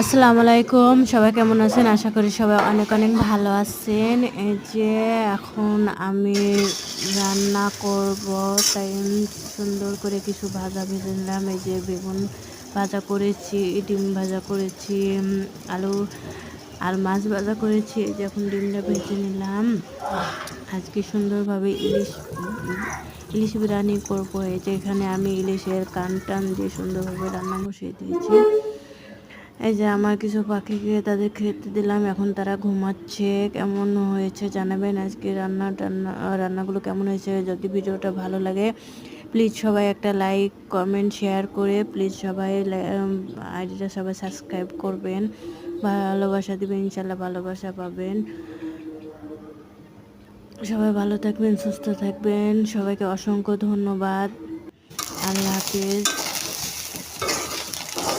আসসালামু আলাইকুম, সবাই কেমন আছেন? আশা করি সবাই অনেক অনেক ভালো আছেন। এই যে এখন আমি রান্না করব, তাই সুন্দর করে কিছু ভাজা ভেজে নিলাম। এই যে বেগুন ভাজা করেছি, ডিম ভাজা করেছি, আলু আর মাছ ভাজা করেছি। এই যে এখন ডিমটা ভেজে নিলাম। আজকে সুন্দরভাবে ইলিশ বিরিয়ানি করবো। এই যে এখানে আমি ইলিশের কান টান দিয়ে সুন্দরভাবে রান্না বসিয়ে দিয়েছি। এই যে আমার কিছু পাখিকে তাদের খেতে দিলাম, এখন তারা ঘুমাচ্ছে। কেমন হয়েছে জানাবেন, আজকে রান্নাগুলো কেমন হয়েছে। যদি ভিডিওটা ভালো লাগে প্লিজ সবাই একটা লাইক কমেন্ট শেয়ার করে প্লিজ সবাই আইডিটা সবাই সাবস্ক্রাইব করবেন, ভালোবাসা দিবেন, ইনশাল্লাহ ভালোবাসা পাবেন। সবাই ভালো থাকবেন, সুস্থ থাকবেন, সবাইকে অসংখ্য ধন্যবাদ। আল্লাহ হাফিজ।